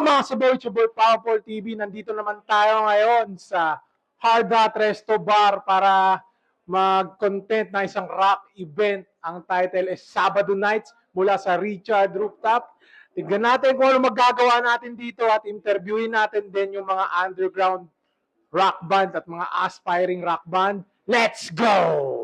mga saboy, Chuboy Powerful TV, nandito naman tayo ngayon sa Hard Hot Resto Bar para mag-content na isang rock event. Ang title is Sabado Nights mula sa Richard Rooftop. Tignan natin kung ano magagawa natin dito at interviewin natin din yung mga underground rock band at mga aspiring rock band. Let's go!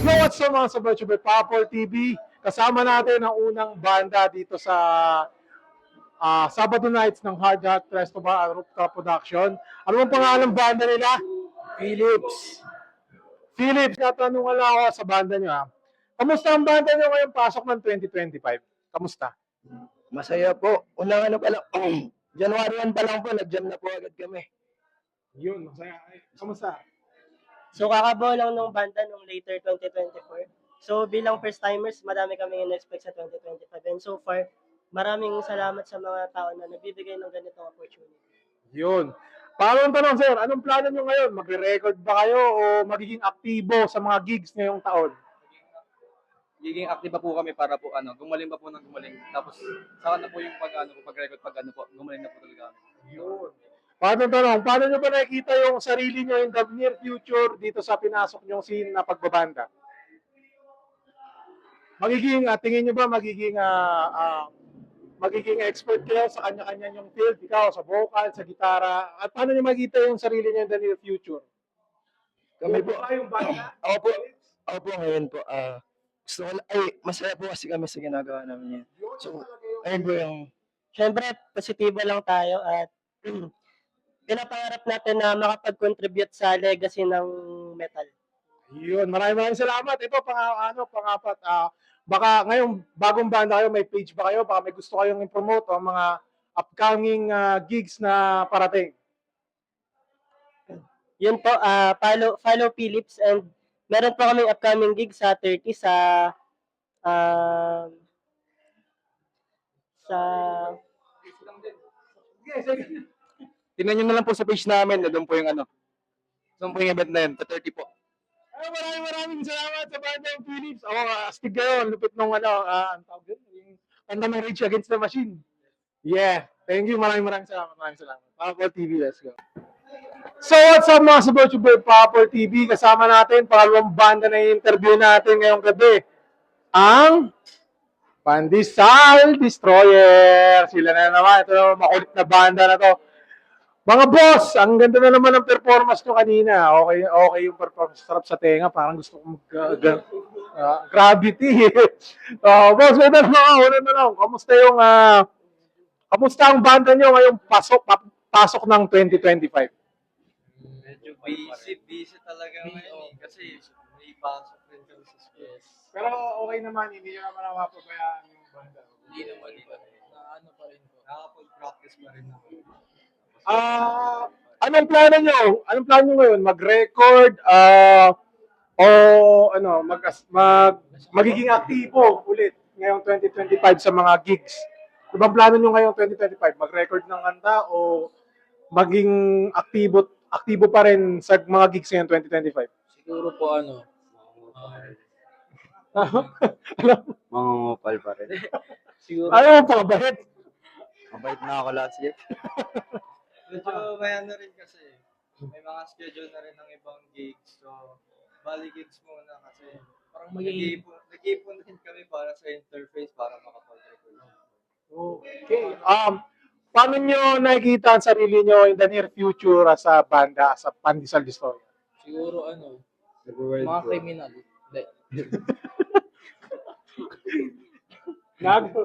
Yo, what's up mga sa Virtual Power TV? Kasama natin ang unang banda dito sa Sabado Nights ng Hard Hot Resto Bar at Rooftop Production. Ano bang pangalan ng banda nila? Philips. Philips, natanong lang ako sa banda nyo ha. Kamusta ang banda nyo ngayong pasok ng 2025? Kamusta? Masaya po. Unang ano pa lang, January 1 pa lang po, nag-jam na po agad kami. Yun, masaya. Ay, kamusta? So kakabuo lang ng banda nung later 2024. So bilang first timers, madami kami in-expect sa 2025. And so far, maraming salamat sa mga tao na nagbibigay ng ganitong opportunity. Yun. Pangalawang tanong, sir, anong plano nyo ngayon? Magre-record ba kayo o magiging aktibo sa mga gigs ngayong taon? Giging active pa po kami para po gumaling pa po ng gumaling. Tapos saka na po yung pag-record po, gumaling na po talaga kami. Yun. Paano tanong, paano nyo ba nakikita yung sarili nyo in the near future dito sa pinasok nyong scene na pagbabanda? Tingin nyo ba magiging expert kayo sa kanya-kanya yung field? Ikaw, sa vocal, sa gitara. At paano nyo makikita yung sarili nyo in the near future? Kami po, Yung banda? ako po ngayon po, masaya po kasi kami sa ginagawa namin yan. So, ayun po yung, Siyempre, positibo lang tayo at pinapangarap natin na makapag-contribute sa legacy ng metal. Yun, maraming salamat. Ito, pangapat. Baka ngayong bagong banda kayo, may page ba kayo? Baka may gusto kayong i-promote o mga upcoming gigs na parating. Yun po, follow Philips and meron po kaming upcoming gig sa 30 sa Tingnan nyo na lang po sa page namin, doon po yung doon po yung event na yun, sa 30 po. Maraming salamat sa banda ng Philips. Astig kayo. Ang lupit nung ang tawag yun, yung kanta ng Rage Against the Machine. Yeah. Thank you. Maraming salamat. Powerful TV, let's go. So what's up mga sa Virtual Powerful TV? Kasama natin, pangalawang banda na i-interview natin ngayong gabi. Ang Pandesal Destroyer. Sila na naman. Ito makulit na banda na to. Mga boss, ang ganda na naman ng performance nyo kanina. Okay yung performance. Sarap sa tenga. Parang gusto kong gravity. Boss, una na lang. Kamusta ang banda nyo ngayong pasok ng 2025? Medyo busy talaga ngayon kasi may pasok rin kami sa school. Pero okay naman, hindi nyo naman napapabayaan yung banda. Hindi naman. Pa rin po. Nakapag-practice pa rin ako. Anong plano nyo? Anong plano nyo ngayon? Mag-record? Magiging aktibo ulit ngayong 2025 sa mga gigs? Ano bang plano nyo ngayong 2025? Mag-record ng kanta o maging aktibo pa rin sa mga gigs ngayong 2025? Siguro po mangungupal pa rin. siguro Ano mo pabait? Mabait na ako last year. medyo may rin kasi may mga schedule na rin ng ibang gigs. So, bali gigs muna kasi parang nag-iipon din kami para sa interface para makapag-record. Okay. Paano nyo nakikita ang sarili nyo in the near future as a banda, as a Pandesal Destroyer? Siguro mga criminal.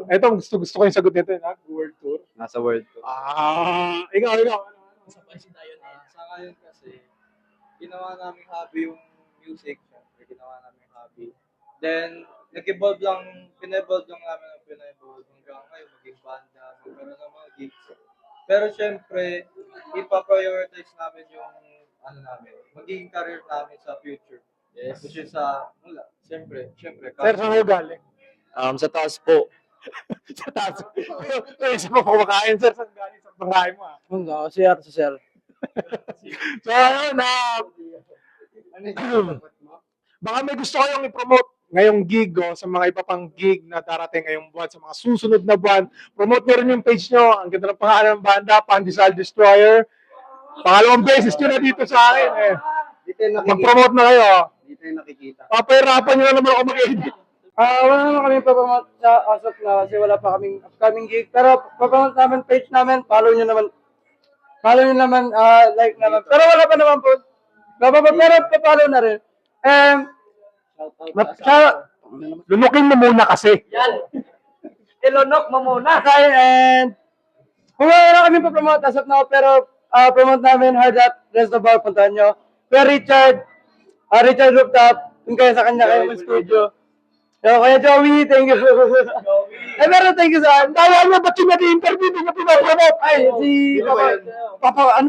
Etong gusto ko yung sagot nito, World Tour. Nasa world ko. Ikaw. Sa ngayon kasi, ginawa namin hobby yung music. Siyempre, ginawa namin hobby. Then, pina-evolve lang namin hanggang ngayon, maging banda, magkaroon ng mga gigs. Pero syempre, ipa-prioritize namin yung ano namin, magiging career namin sa future. Yes. Which is wala. Syempre, Sir, saan kayo galing? Sa taas po. Sa taas. Isa mo kumakain, sir. Saan galing sa pangkain mo? Sir, sir. So, ayun, baka may gusto kayong i-promote ngayong gig o sa mga iba pang gig na darating ngayong buwan, sa mga susunod na buwan. Promote nyo rin yung page nyo. Ang ganda ng pangalan ng banda, Pandesal Destroyer. Pangalawang beses nyo na dito sa akin. Mag-promote na kayo. Dito yung nakikita. Papahirapan nyo na naman ako mag-edit. Wala naman kami papamat sa asap na kasi wala pa kaming upcoming gig. Pero papamat naman page namin, follow nyo naman. Follow nyo naman, like naman. Pero wala pa naman po. Pero papalo na rin. Lunukin mo muna kasi. Ilunok mo muna. Okay, and kung wala kami papamat asap na pero promote namin hard at rest of all, puntahan nyo. Kuya Richard, Richard Rooftop, kung kaya sa kanya kayo ng studio. Yo, Kuya Joey, thank you. Pero thank you sa Dahil mo, ba't yung nag-interview? Hindi nyo pinapromote? ay, si Papa.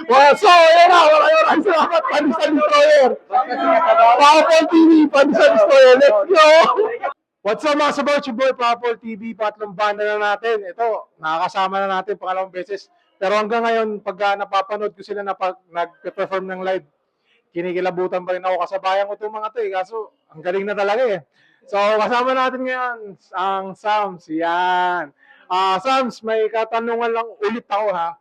Well, so, yun na. Maraming salamat. Pandesal Destroyer. Papol TV, Pandesal Destroyer. Let's go! What's up mga sabaw? It's your boy, Papol TV. Patlong banda na natin. Ito, nakakasama na natin pangalawang beses. Pero hanggang ngayon, pag napapanood ko sila na nag-perform ng live, kinikilabutan pa rin ako. Kasabayan ko itong mga to eh. Kaso, ang galing na talaga eh. So, kasama natin ngayon ang Sams. Yan. Sams, may katanungan lang ulit ako ha.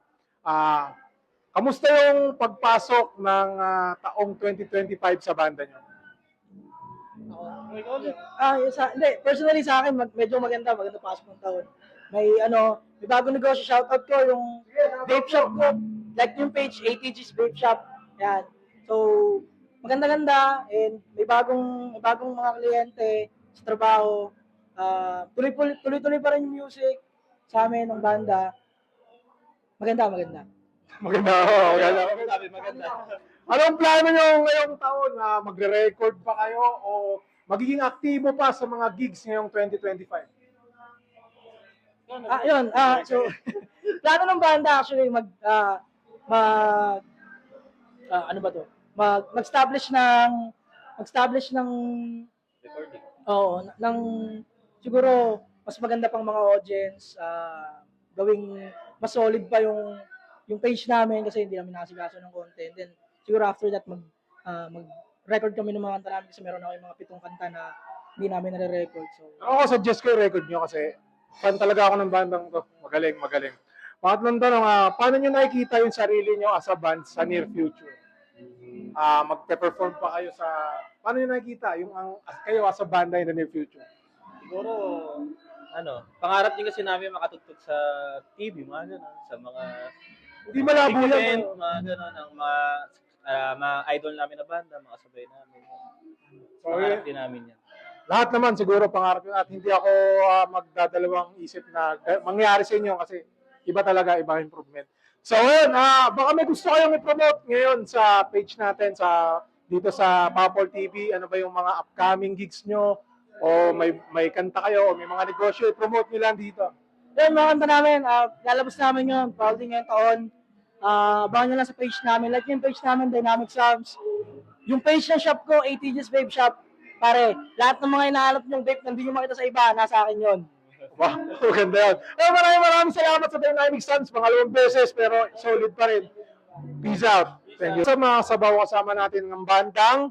Kamusta yung pagpasok ng taong 2025 sa banda nyo? Hindi, personally sa akin, medyo maganda pasok ng taon. May bagong negosyo, shoutout ko, yung vape shop ko, like yung page, ATG's Vape Shop. Yan. So, maganda-ganda, and may bagong mga kliyente sa trabaho. Tuloy-tuloy pa rin yung music sa amin ng banda. Maganda. Maganda. Anong plano nyo ngayong taon? Magre-record pa kayo o magiging aktibo pa sa mga gigs ngayong 2025? So, plano ng banda actually mag-establish ng Recording. ng siguro mas maganda pang mga audience, gawing mas solid pa yung page namin kasi hindi namin nakasikaso ng content. Then siguro after that mag-record kami ng mga kanta namin kasi meron ako yung mga 7 kanta na hindi namin nare-record. So Ako suggest ko i-record nyo kasi fan talaga ako ng bandang to. Magaling. Pangatlong tanong, paano nyo nakikita yung sarili nyo as a band sa near future? Magpe-perform pa kayo paano nyo nakikita yung kayo as a banda in the near future? Siguro, pangarap din kasi namin makatugtog sa TV, mga gano'n, sa mga Hindi malabo big yan. event, mga gano'n, ang mga idol namin na banda, mga sabay namin. Pangarap din namin yan. Lahat naman siguro pangarap yun at hindi ako magdadalawang isip na mangyari sa inyo kasi iba talaga, iba improvement. So yun, baka may gusto kayong i-promote ngayon sa page natin dito sa Papol TV. Ano ba yung mga upcoming gigs nyo? O may kanta kayo o may mga negosyo, i-promote nyo lang dito. Yan, mga kanta namin, lalabas namin yun, probably ngayong taon. Abangan nyo lang sa page namin. Like yung page namin, Dynamic Sounds. Yung page ng shop ko, ATG's Vape Shop. Pare, lahat ng mga hinahanap nyong vape na hindi nyo makita sa iba, nasa akin yun. Wow, maganda yun. Maraming salamat sa Dynamic Sounds. Pangalawang beses, pero solid pa rin. Peace out. Thank you. Sa mga sabaw kasama natin ng bandang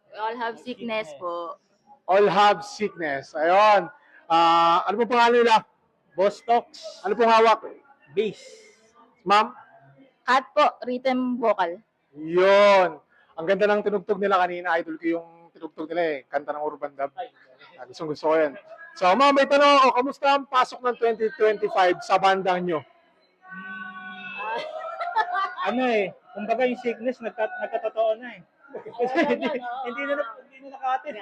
We all have sickness po. All Have Sickness. Ayun. Ano po pangalan nila? Boss Talks, Ano pong hawak? Bass. Ma'am? Cat po, rhythm vocal. Yun. Ang ganda ng tinugtog nila kanina. Idol ko yung tinugtog nila eh. Kanta ng Urban Dub. Gusto ko yan. So, ma'am, may tanong ako. Kamusta ang pasok ng 2025 sa bandang nyo? Kumbaga yung sickness, nagkatotoo na eh. Kasi hindi na nakatin.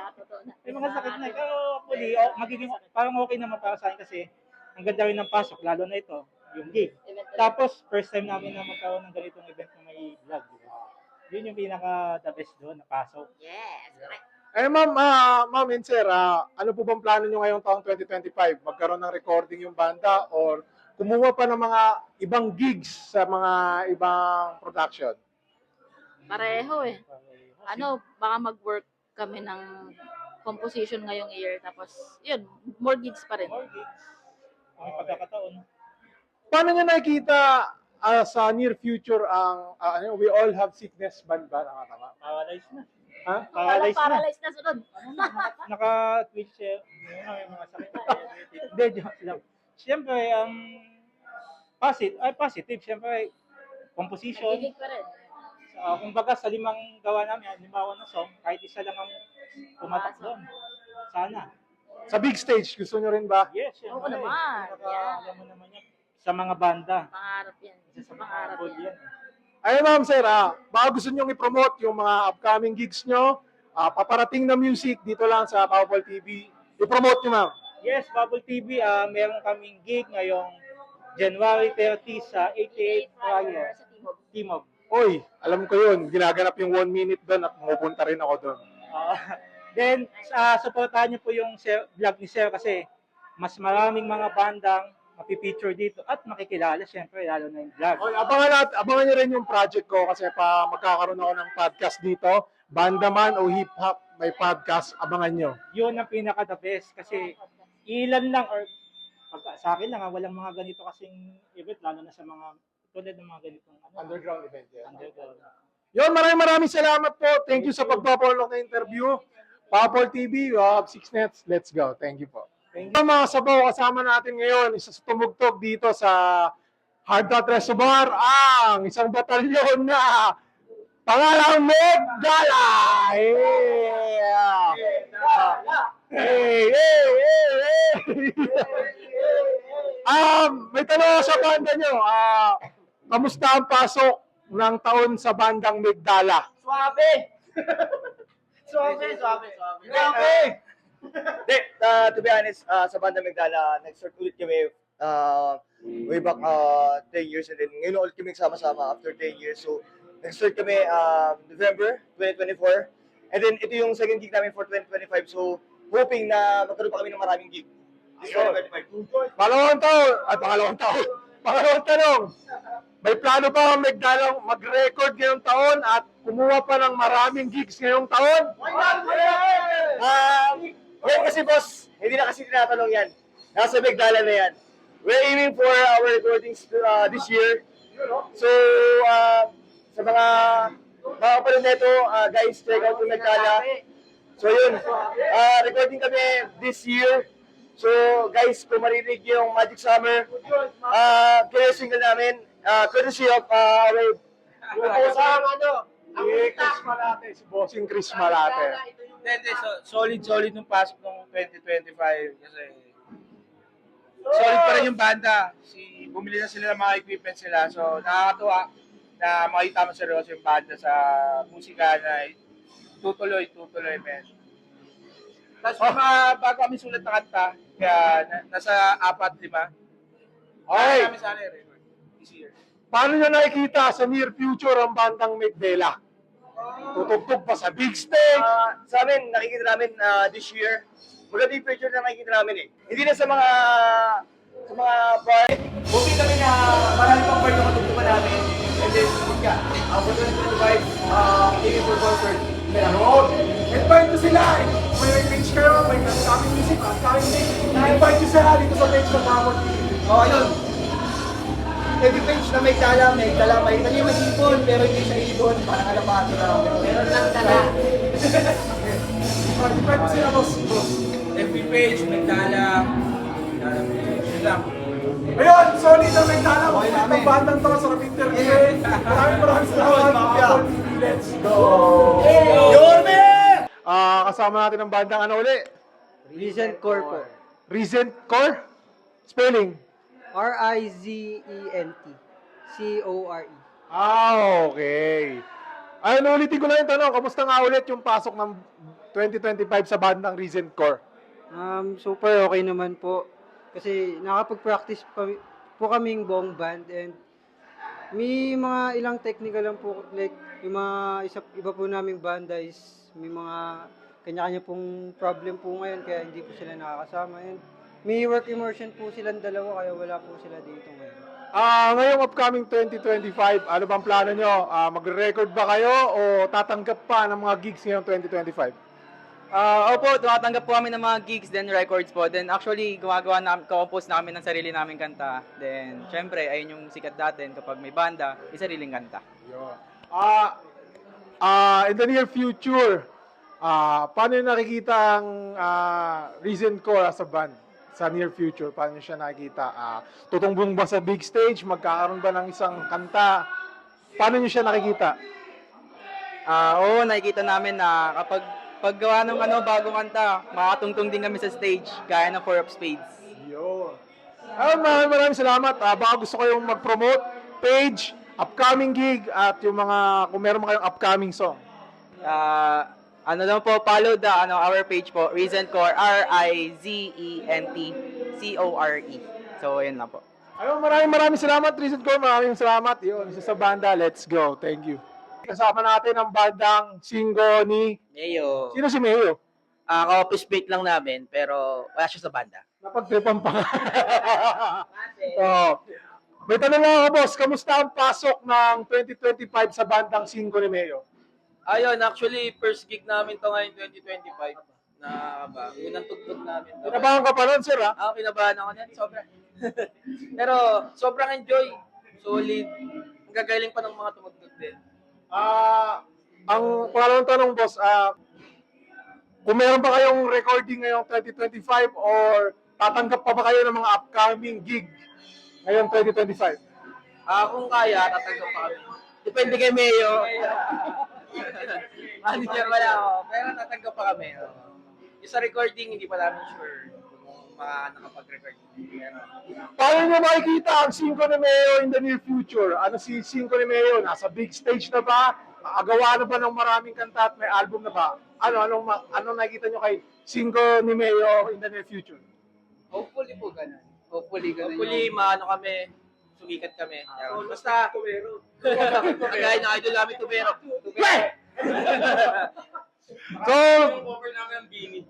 May mga sakit na. Pero actually, magiging, parang okay naman para sa akin kasi ang ganda rin ng pasok, lalo na ito, yung gig. Tapos, first time namin na magkaroon ng ganitong event na may vlog. Diba? Yun yung pinaka-the best doon, na pasok. Yes, correct. Ma'am and sir, ano po bang plano nyo ngayong taong 2025? Magkaroon ng recording yung banda or kumuha pa ng mga ibang gigs sa mga ibang production? Pareho eh. Ano, baka mag-work kami ng composition ngayong year. Tapos, yun, more gigs pa rin. More gigs. May pagkakataon. Paano nyo nakikita sa near future ang We All Have Sickness band ba? Nakatama? Paralyze na. Ha? Paralyze na. Paralyzed na sunod. Naka-twitch siya. May mga sakit. Hindi, joke lang. Siyempre, positive. Siyempre, composition. Nagigig pa rin. Kumbaga sa 5 gawa namin, 5 na song, kahit isa lang ang pumatak doon. Sana. Sa big stage, gusto nyo rin ba? Yes, Oo naman. Yeah. Alam mo naman yan. Sa mga banda. Pangarap yan. Isa sa mga Pangarap goal yan. yan. Ayun ma'am sir, baka gusto nyo i-promote yung mga upcoming gigs nyo, paparating na music dito lang sa Powerful TV. I-promote nyo ma'am. Yes, Bubble TV, meron kaming gig ngayong January 30 sa 88 Prayer, Sa Timog. Timog. Oy, alam ko yun. Ginaganap yung 1 minute doon at pumupunta rin ako doon. Then, supportahan niyo po yung vlog ni Sir kasi mas maraming mga bandang mapipicture dito at makikilala siyempre lalo na yung vlog. Oy, abangan nyo rin yung project ko kasi magkakaroon ako ng podcast dito. Banda man o hip-hop, may podcast, abangan nyo. Yun ang pinaka the best kasi ilan lang or sa akin lang walang mga ganito kasing event lalo na sa mga tulad ng mga ganitong Underground event yan. underground. Yun, maraming salamat po. Thank you sa pagpapalok na interview. Powerful TV, we have 6 nets. Let's go. Thank you po. Thank you. Mga sabaw, kasama natin ngayon, isa sa tumugtog dito sa Hard Dot Resto Bar, ang isang batalyon na pangalang Megdala! Yeah! Hey, hey, hey, hey! May tanong ako sa banda nyo. Kamusta ang pasok ng taon sa bandang Megdala? Suabe! Hindi, to be honest, sa Banda Megdala, nag-start ulit kami way back 10 years and then ngayon ulit kami sama-sama after 10 years. So, nag-start kami November 2024 and then ito yung second gig namin for 2025. So, hoping na magkaroon pa kami ng maraming gig. This 2025. Pangalawang tanong. May plano pa ang Megdala mag-record ngayong taon at kumuha pa ng maraming gigs ngayong taon? Ngayon kasi boss, hindi na kasi tinatanong yan. Nasa Megdala na yan. We're aiming for our recordings this year. So, sa mga kapanood nito, guys, check out yung Megdala. So yun, recording kami this year. So guys, kung marinig yung Magic Summer, clear single namin, courtesy of our Chris Malate, si Bossing Chris Malate. Hindi, solid nung pasok ng 2025 kasi solid pa rin yung banda. Bumili na sila ng mga equipment sila. So, nakakatuwa na makita mo seryoso yung banda sa musika na tutuloy, men. Tapos may mga bago kami sulat na kanta, kaya nasa 4-5. Okay. Kami sana i-record this year. Paano nyo nakikita sa near future ang bandang Megdala? Tutugtog pa sa big stage? Sa amin, nakikita namin this year, maganda yung picture na nakikita namin eh. Hindi na sa mga part. Hoping kami na marami pang part na matugtugan namin. And then, for 2025, aiming for concert. Meron! Invite nyo sila! May page kayo, may kaming music, kaming music. Invite nyo sila dito sa page ng Power TV. Ayun. Every page na may dala, may tanya may ibon, pero hindi siya ibon, parang alapato na. Meron lang dala. Invite nyo sila, boss. FB page, Megdala, yun lang. Ayun, solid na Megdala. Kulit ng bandang to, sarap interview. Maraming salamat. Power TV, let's go! Yorme! Kasama natin ang bandang ano uli? Recent Core po. Recent Core? Spelling? R-I-Z-E-N-T. C-O-R-E. Okay. Ayun, ulitin ko lang yung tanong. Kamusta nga ulit yung pasok ng 2025 sa bandang Recent Core? Super okay naman po. Kasi nakapag-practice po kaming buong band and may mga ilang technical lang po like yung mga iba po naming banda is may mga kanya-kanya pong problem po ngayon kaya hindi po sila nakakasama. And may work immersion po silang dalawa kaya wala po sila dito ngayon. Ngayong upcoming 2025, ano bang plano nyo? Magre-record ba kayo o tatanggap pa ng mga gigs ngayong 2025? Opo, tumatanggap po kami ng mga gigs, then records po. Then actually, compose namin ng sarili namin kanta. Then, syempre, ayun yung sikat natin kapag may banda, may sariling kanta. In the near future, paano yung nakikita ang Reason Core as a band? Sa near future, paano nyo siya nakikita? Tutungbong ba sa big stage? Magkakaroon ba ng isang kanta? Paano nyo siya nakikita? Oo, nakikita namin na kapag paggawa ng bagong kanta, makatungtong din kami sa stage, gaya ng Four of Spades. Yun. Maraming salamat. Baka gusto kayong mag-promote, page, upcoming gig, at yung mga, kung meron kayong upcoming song. Follow our page po, Reason Core, RIZENTCORE. So, yun lang po. Maraming salamat, Reason Core. Maraming salamat. Yun, isa sa banda. Let's go. Thank you. Kasama natin ang bandang Singgo ni... Mayo. Sino si Mayo? Ka-office mate lang namin, pero wala siya sa banda. Napagtripan pa. May tanong lang ako, boss. Kamusta ang pasok ng 2025 sa bandang Singgo ni Mayo? Ayun, actually, first gig namin to ngayon 2025. Unang tugtog namin to. Kinabahan ka pa nun, sir, ha? Kinabahan ako niyan, sobra. Pero, sobrang enjoy. Solid. Ang gagaling pa ng mga tumugtog din. Ang pangalawang tanong, boss, kung meron pa kayong recording ngayong 2025 or tatanggap pa ba kayo ng mga upcoming gig ngayong 2025? Kung kaya, tatanggap pa kami. Depende kay Mayo. Manager wala ako. Pero tatanggap pa kami. Yung sa recording, hindi pa namin sure kung nakapag-record. Pero, Paano nyo makikita ang Singgo ni Mayo in the near future? Ano si Singgo ni Mayo? Nasa big stage na ba? Agawa na ba ng maraming kanta at may album na ba? Anong nakikita nyo kay Singgo ni Mayo in the near future? hopefully po ganun. Hopefully, maano kami, sumikat kami. Basta, kagaya ng idol namin, Tubero. So, Cover namin ang Bini.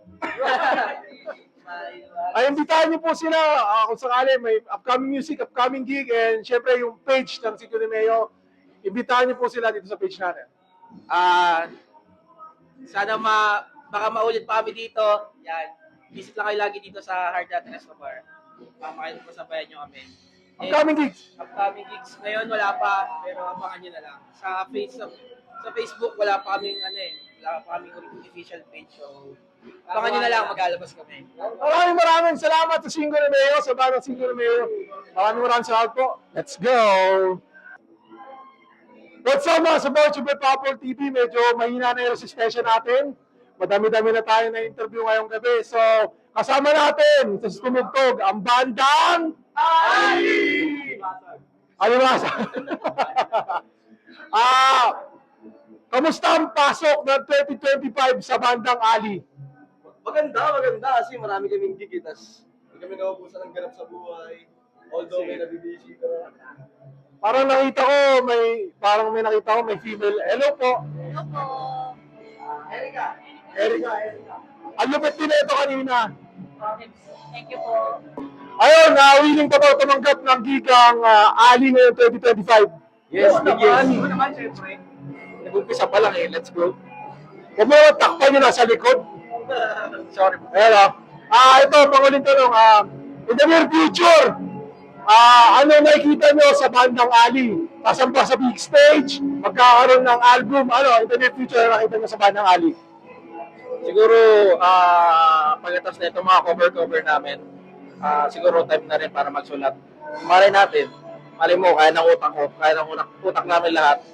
ay imbitahan niyo po sila kung sakali may upcoming music, upcoming gig, and syempre yung page ng Singgo ni Mayo, imbitahan niyo po sila dito sa page natin. Sana baka maulit pa kami dito. Yan. Visit lang kayo lagi dito sa Hard Rock Bar. Makakain po sabayan nyo kami. Upcoming gigs. Upcoming gigs. Ngayon wala pa, pero abangan nyo na lang. Sa Facebook wala pa kaming wala pa kaming official page. So, abangan nyo na lang, mag-alabas kami. Maraming salamat sa Singgo ni Mayo, sa bandang Singgo ni Mayo. Maraming salamat po. Let's go! What's up mga sa Board Super Popol TV? Medyo mahina na yung resistensya natin. Madami-dami na tayo na interview ngayong gabi. So, kasama natin sa tumugtog ang bandang Ali! Alibasa! Kamusta ang pasok ng 2025 sa bandang Ali? Maganda kasi marami kaming gig. Tas hindi kami naubusan ng ganap sa buhay. Although may nabibisi ka. Parang nakita ko, may female. Hello po. Hello po. Erika. Ang lupit din ito kanina. Thank you po. Ayun, willing pa ba tumanggap ng gigang Ali ngayong 2025? Yes, Oo naman, syempre. Nag-umpisa pa lang let's go. Huwag mo takpan nyo nasa likod. Sorry. Ayun ito, panguling tanong, in the near future, ano nakikita nyo sa bandang Ali? Tasan pa sa big stage? Magkakaroon ng album? In the near future, nakita nyo sa bandang Ali? Siguro, pagkatapos na itong mga cover namin, siguro time na rin para magsulat. Malay natin, malay mo, kaya ng utak ko, kaya ng utak namin lahat.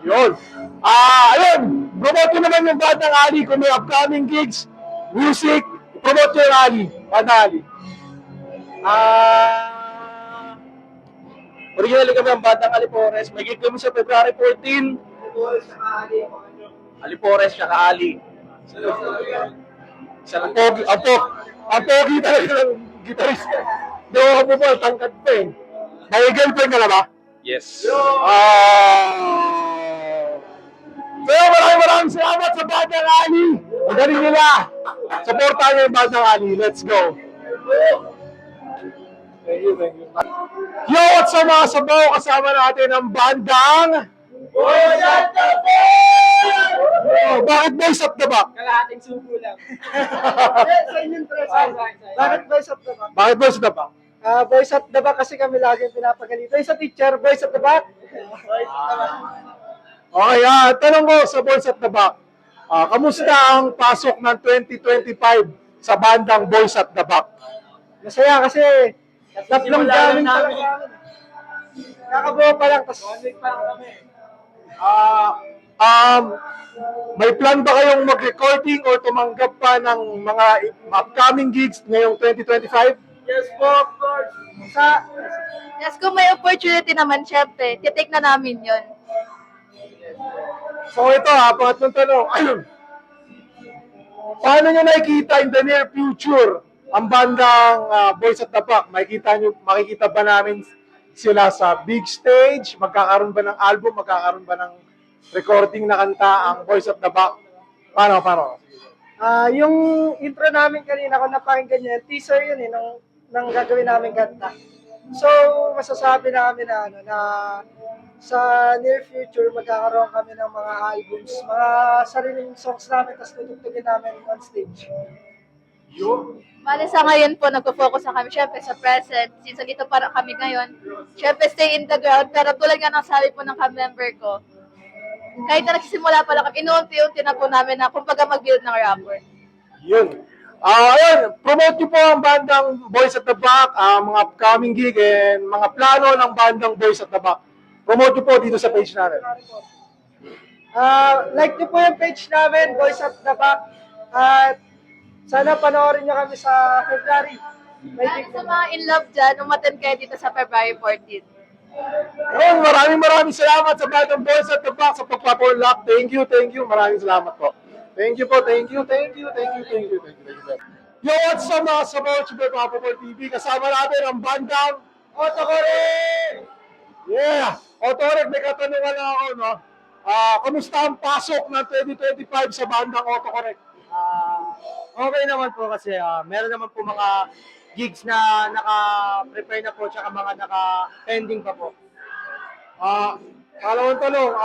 Yun. Ayun, promote nyo naman yung bandang Ali kung may upcoming gigs, music, promote nyo yung Ali, bandang Ali. Originally kami ang bandang Alipores. May gig kami sa February 14. Alipores tsaka Ali. Ang pogi talaga ng gitarist. Hindi ako kapupal, tangkad pa eh. May girlfriend ka na ba? Yes. So, maraming salamat sa bandang Ali. Magaling nila. Supportahan niyo yung bandang Ali. Let's go. Thank you, thank you. Yo, what's up mga sabaw? Kasama natin ang bandang Boys at the Back! Oh, bakit Boys at the Back? Kalahating subo lang. Sa inyong tres. Bakit boys at the back? Bakit Boys at the Back? Boys at the back kasi kami laging pinapagalito. Yung sa teacher, boys at the back. Okay, tanong ko sa Boys at the Back. Kamusta ang pasok ng 2025 sa bandang Boys at the Back? Masaya kasi tatlong jamming talaga. Kakabuo pa lang, tas 1 week pa lang kami. May plan ba kayong mag-recording or tumanggap pa ng mga upcoming gigs ngayong 2025? Yes po, of course. Yes, kung may opportunity naman, syempre, titake na namin yon. So ito pangatlong tanong. Paano nyo nakikita in the near future ang bandang Boys at the Back? Makikita ba namin sila sa big stage? Magkakaroon ba ng album? Magkakaroon ba ng recording na kanta ang Boys at the Back? Paano? Yung intro namin kanina, kung napakinggan nyo, teaser yun ng gagawin namin kanta. So, masasabi namin na sa near future, magkakaroon kami ng mga albums, mga sariling songs namin, tapos tutugtugin namin on stage. Bale sa ngayon po, nagpo-focus na kami syempre sa present. Since dito para kami ngayon, syempre stay in the ground. Pero tulad nga ng sabi po ng member ko, kahit na nagsisimula pa lang kami, inuunti-unti na po namin na kumbaga mag-build ng rapport. Yun. Ayun, promote nyo po ang bandang Boys at the Back, mga upcoming gig and mga plano ng bandang Boys at the Back. Promote nyo po dito sa page natin. Like nyo po yung page namin, Boys at the Back. At sana panoorin nyo kami sa February. At sa mga in love dyan, umattend kayo dito sa February 14. Ayun, maraming salamat sa bandang Boys at the Back sa pagpapulak. Thank you. Maraming salamat po. Thank you po. Yo, what's up mga sabaw? Chibay Papapol TV. Kasama natin ang bandang Autocorrect! Yeah! Autocorrect, may katanungan lang ako, no? Kamusta ang pasok ng 2025 sa bandang Autocorrect? Okay naman po kasi meron naman po mga gigs na naka-prepare na po tsaka mga naka-pending pa po. Kalawang tanong,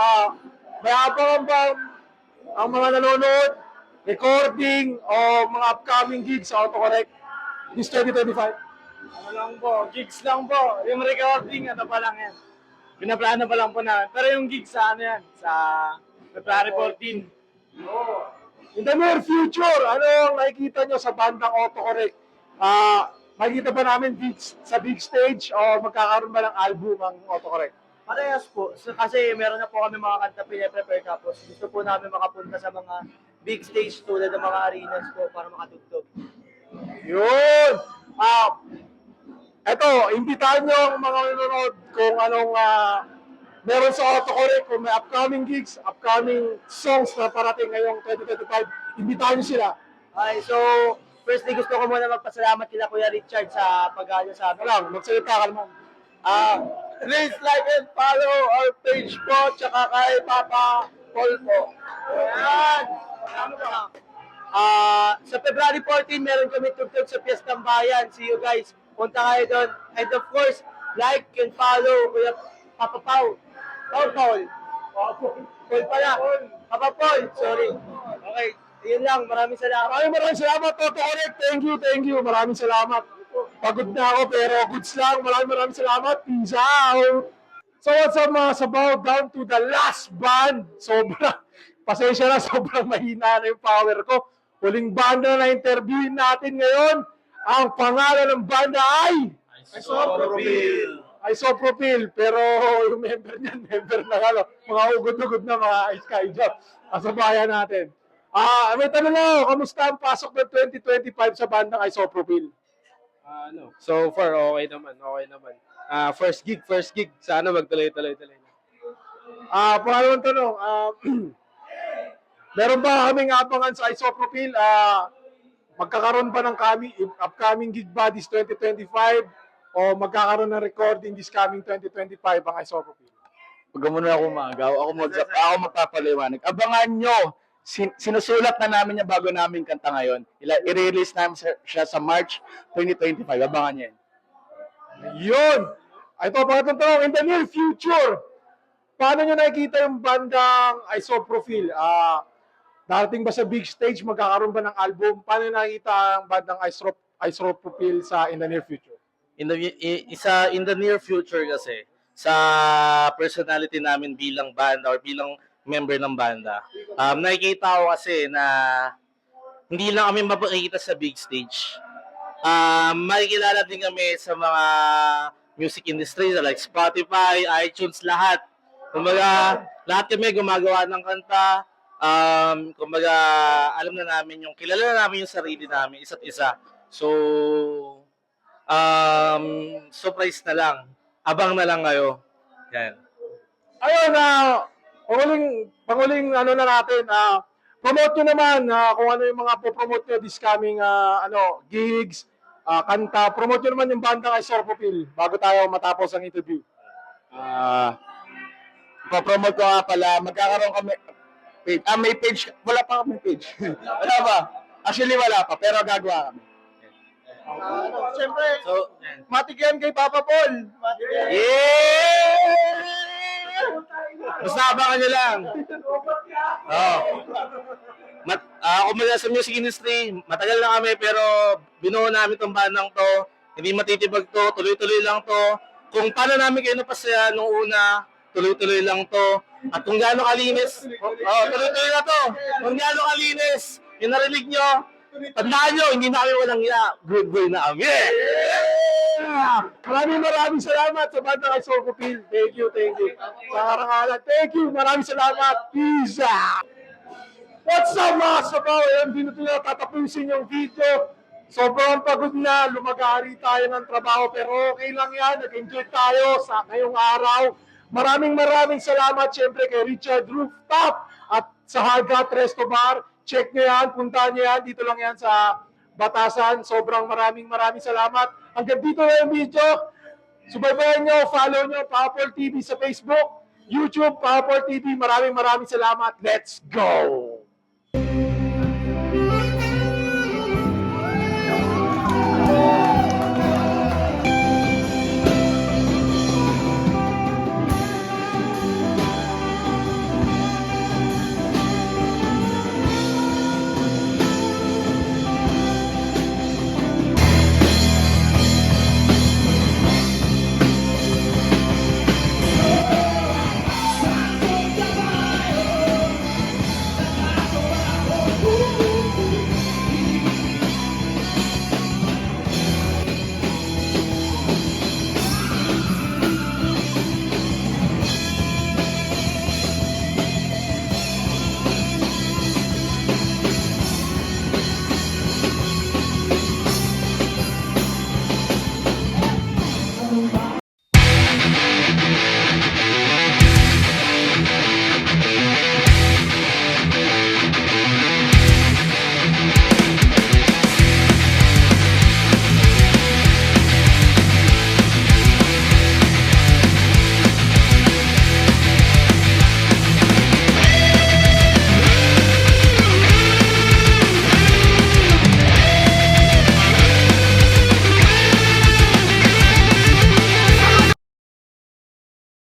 may abangan ba ang mga nanonood, recording, o mga upcoming gigs sa Autocorrect this 2025? Ano lang po, gigs lang po. Yung recording, pa lang yan. Pinaplano pa lang po na. Pero yung gigs sa sa February 14. In the near future, ano ang nakikita nyo sa bandang Autocorrect? Makikita ba namin sa big stage o magkakaroon ba ng album ang Autocorrect? Parehas po. So, kasi meron na po kami mga kanta pinaprepare tapos gusto po namin makapunta sa mga big stage tulad ng mga arenas po para makatugtog. Yun! Eto, imbitahan nyo ang mga nanonood kung anong meron sa Autocorrect, kung may upcoming gigs, upcoming songs na parating ngayong 2025, imbitahan nyo sila. Okay, so firstly gusto ko muna magpasalamat kila Kuya Richard sa pag-ano sa amin. Magsalita ka naman. Please like and follow our page po, tsaka kay Papa Paul po. Ayan! Sa February 14, meron kami tugtog sa Fiestang Bayan. See you guys. Punta kayo doon. And of course, like and follow Kuya Papa Paul. Paul pala. Papa Paul, sorry. Okay, yun lang. Maraming salamat. Maraming salamat, Autocorrect. Thank you. Maraming salamat. Pagod na ako pero goods lang. Maraming salamat. Peace out. So what's up mga sabaw? Down to the last band. Pasensya na, sobrang mahina na yung power ko. Huling banda na interviewin natin ngayon. Ang pangalan ng banda ay Isopropyl. Pero yung member niyan, member na mga ugod-ugod na mga Ice Kaijot. Kasabayan natin. May tanong ako, kamusta ang pasok ng 2025 sa bandang Isopropyl? So far, okay naman. First gig. Sana magtuloy-tuloy na. Pangalawang tanong, meron ba kaming abangan sa Isopropyl? Magkakaroon ba ng upcoming gig ba this 2025? O magkakaroon ng recording this coming 2025 ang Isopropyl? Huwag muna ako magaw. Ako magpapaliwanag. Abangan nyo sinusulat na namin yung bago namin kanta ngayon. I-release namin siya sa March 2025. Abangan niyo yan. Yun! Ito, pangatlong tanong, in the near future, paano nyo nakikita yung bandang Isoprofil? Darating ba sa big stage? Magkakaroon ba ng album? Paano nyo nakikita ang bandang Isoprofil sa in the near future? In the near future kasi, sa personality namin bilang banda or bilang member ng banda, nakikita ko kasi na hindi lang kami mapakikita sa big stage. Makikilala din kami sa mga music industry like Spotify, iTunes, lahat. Kumbaga, lahat kami gumagawa ng kanta. Kumbaga, alam na namin kilala na namin yung sarili namin, isa't isa. So, surprise na lang. Abang na lang kayo. Yan. Ayun, panguling ano na natin, promote nyo naman kung ano yung mga po-promote nyo this coming gigs, kanta. Promote nyo naman yung bandang Isoprofil bago tayo matapos ang interview. Pa-promote ko nga pala, magkakaroon kami page. May page. Wala pa kami page. Wala pa. Actually, wala pa, pero gagawa kami. Siyempre, So, matik yan kay Papa Paul. yeah! Basta abangan nyo lang. Kumbaga sa music industry, matagal na kami pero binuo namin tong bandang to. Hindi matitibag to, tuloy-tuloy lang to. Kung paano namin kayo napasaya nung una, tuloy-tuloy lang to. At kung gaano kalinis, tuloy-tuloy na to. Kung gaano kalinis, yung narinig nyo, tandaan nyo, hindi na kami walang good boy na kami. Maraming salamat sa bandang Isoprofil. Thank you. Sa karangalan, thank you. Maraming salamat. Peace out. What's up mga sabaw? Hindi na ito tatapusin yung video. Sobrang pagod na, lumagari tayo ng trabaho, pero okay lang yan. Nag-enjoy tayo sa ngayong araw. Maraming salamat syempre kay Richard Rooftop at sa Hard Resto Bar. Check nyo yan, puntahan nyo yan. Dito lang yan sa Batasan. Sobrang maraming salamat. Hanggang dito na yung video. Subaybayan nyo, follow nyo, Power TV sa Facebook, YouTube, Power TV. Maraming salamat. Let's go!